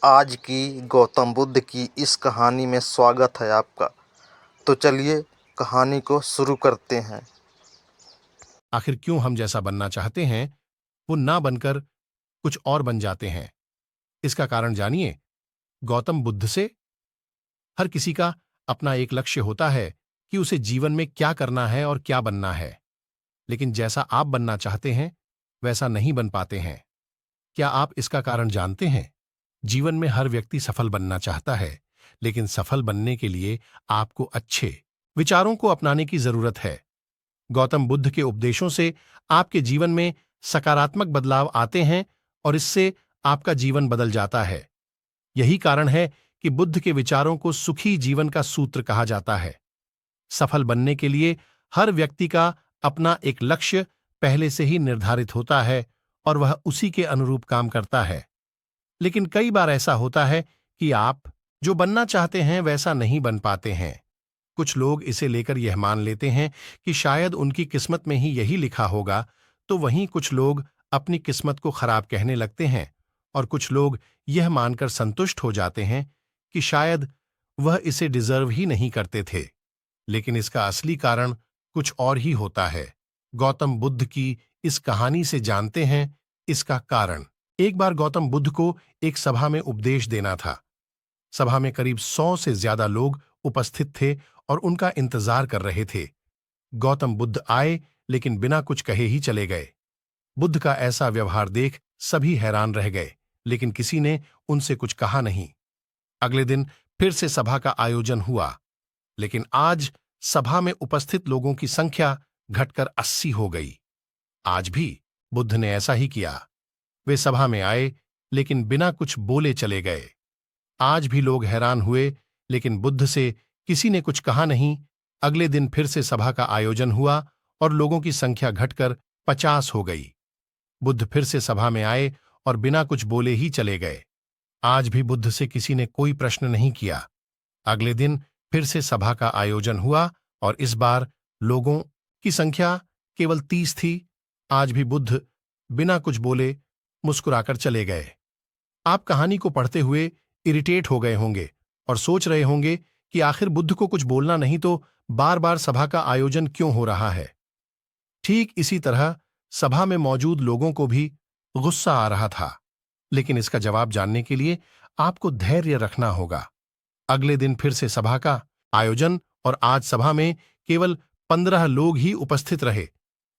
आज की गौतम बुद्ध की इस कहानी में स्वागत है आपका। तो चलिए कहानी को शुरू करते हैं। आखिर क्यों हम जैसा बनना चाहते हैं वो ना बनकर कुछ और बन जाते हैं? इसका कारण जानिए। गौतम बुद्ध से हर किसी का अपना एक लक्ष्य होता है कि उसे जीवन में क्या करना है और क्या बनना है, लेकिन जैसा आप बनना चाहते हैं वैसा नहीं बन पाते हैं। क्या आप इसका कारण जानते हैं? जीवन में हर व्यक्ति सफल बनना चाहता है, लेकिन सफल बनने के लिए आपको अच्छे विचारों को अपनाने की जरूरत है। गौतम बुद्ध के उपदेशों से आपके जीवन में सकारात्मक बदलाव आते हैं और इससे आपका जीवन बदल जाता है। यही कारण है कि बुद्ध के विचारों को सुखी जीवन का सूत्र कहा जाता है। सफल बनने के लिए हर व्यक्ति का अपना एक लक्ष्य पहले से ही निर्धारित होता है और वह उसी के अनुरूप काम करता है। लेकिन कई बार ऐसा होता है कि आप जो बनना चाहते हैं वैसा नहीं बन पाते हैं। कुछ लोग इसे लेकर यह मान लेते हैं कि शायद उनकी किस्मत में ही यही लिखा होगा, तो वहीं कुछ लोग अपनी किस्मत को खराब कहने लगते हैं और कुछ लोग यह मानकर संतुष्ट हो जाते हैं कि शायद वह इसे डिजर्व ही नहीं करते थे। लेकिन इसका असली कारण कुछ और ही होता है। गौतम बुद्ध की इस कहानी से जानते हैं इसका कारण। एक बार गौतम बुद्ध को एक सभा में उपदेश देना था। सभा में करीब 100 से ज्यादा लोग उपस्थित थे और उनका इंतजार कर रहे थे। गौतम बुद्ध आए लेकिन बिना कुछ कहे ही चले गए। बुद्ध का ऐसा व्यवहार देख सभी हैरान रह गए, लेकिन किसी ने उनसे कुछ कहा नहीं। अगले दिन फिर से सभा का आयोजन हुआ, लेकिन आज सभा में उपस्थित लोगों की संख्या घटकर 80 हो गई। आज भी बुद्ध ने ऐसा ही किया। वे सभा में आए लेकिन बिना कुछ बोले चले गए। आज भी लोग हैरान हुए, लेकिन बुद्ध से किसी ने कुछ कहा नहीं। अगले दिन फिर से सभा का आयोजन हुआ और लोगों की संख्या घटकर 50 हो गई। बुद्ध फिर से सभा में आए और बिना कुछ बोले ही चले गए। आज भी बुद्ध से किसी ने कोई प्रश्न नहीं किया। अगले दिन फिर से सभा का आयोजन हुआ और इस बार लोगों की संख्या केवल 30 थी। आज भी बुद्ध बिना कुछ बोले मुस्कुराकर चले गए। आप कहानी को पढ़ते हुए इरिटेट हो गए होंगे और सोच रहे होंगे कि आखिर बुद्ध को कुछ बोलना नहीं तो बार बार सभा का आयोजन क्यों हो रहा है। ठीक इसी तरह सभा में मौजूद लोगों को भी गुस्सा आ रहा था, लेकिन इसका जवाब जानने के लिए आपको धैर्य रखना होगा। अगले दिन फिर से सभा का आयोजन और आज सभा में केवल 15 लोग ही उपस्थित रहे,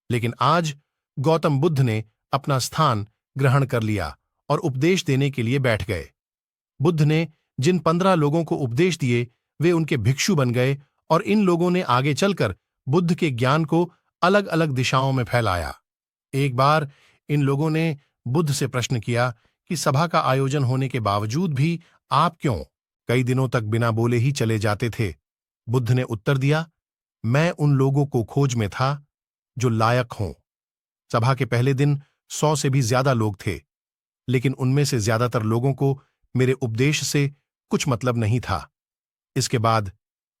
लेकिन आज गौतम बुद्ध ने अपना स्थान ग्रहण कर लिया और उपदेश देने के लिए बैठ गए। बुद्ध ने जिन 15 लोगों को उपदेश दिए वे उनके भिक्षु बन गए और इन लोगों ने आगे चलकर बुद्ध के ज्ञान को अलग अलग दिशाओं में फैलाया। एक बार इन लोगों ने बुद्ध से प्रश्न किया कि सभा का आयोजन होने के बावजूद भी आप क्यों कई दिनों तक बिना बोले ही चले जाते थे। बुद्ध ने उत्तर दिया, मैं उन लोगों को खोज में था जो लायक हों। सभा के पहले दिन 100 से भी ज्यादा लोग थे, लेकिन उनमें से ज्यादातर लोगों को मेरे उपदेश से कुछ मतलब नहीं था। इसके बाद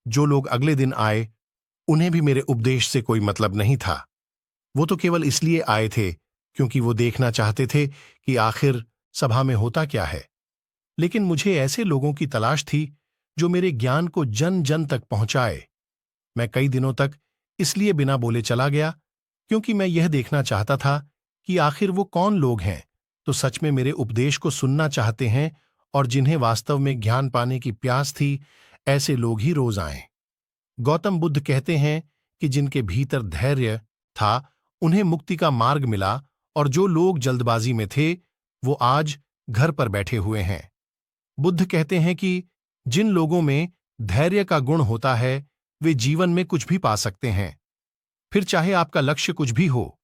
जो लोग अगले दिन आए उन्हें भी मेरे उपदेश से कोई मतलब नहीं था। वो तो केवल इसलिए आए थे क्योंकि वो देखना चाहते थे कि आखिर सभा में होता क्या है। लेकिन मुझे ऐसे लोगों की तलाश थी जो मेरे ज्ञान को जन जन तक पहुंचाए। मैं कई दिनों तक इसलिए बिना बोले चला गया क्योंकि मैं यह देखना चाहता था कि आखिर वो कौन लोग हैं तो सच में मेरे उपदेश को सुनना चाहते हैं और जिन्हें वास्तव में ज्ञान पाने की प्यास थी। ऐसे लोग ही रोज आए। गौतम बुद्ध कहते हैं कि जिनके भीतर धैर्य था उन्हें मुक्ति का मार्ग मिला और जो लोग जल्दबाजी में थे वो आज घर पर बैठे हुए हैं। बुद्ध कहते हैं कि जिन लोगों में धैर्य का गुण होता है वे जीवन में कुछ भी पा सकते हैं, फिर चाहे आपका लक्ष्य कुछ भी हो।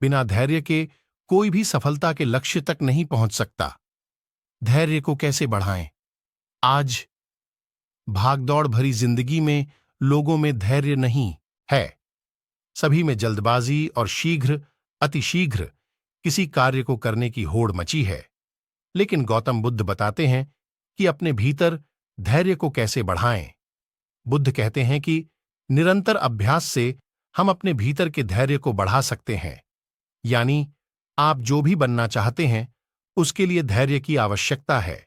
बिना धैर्य के कोई भी सफलता के लक्ष्य तक नहीं पहुंच सकता। धैर्य को कैसे बढ़ाएं? आज भागदौड़ भरी जिंदगी में लोगों में धैर्य नहीं है। सभी में जल्दबाजी और अतिशीघ्र किसी कार्य को करने की होड़ मची है। लेकिन गौतम बुद्ध बताते हैं कि अपने भीतर धैर्य को कैसे बढ़ाएं। बुद्ध कहते हैं कि निरंतर अभ्यास से हम अपने भीतर के धैर्य को बढ़ा सकते हैं। यानी आप जो भी बनना चाहते हैं उसके लिए धैर्य की आवश्यकता है।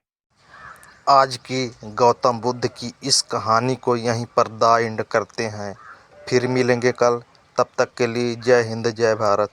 आज की गौतम बुद्ध की इस कहानी को यहीं पर द एंड करते हैं। फिर मिलेंगे कल, तब तक के लिए जय हिंद जय भारत।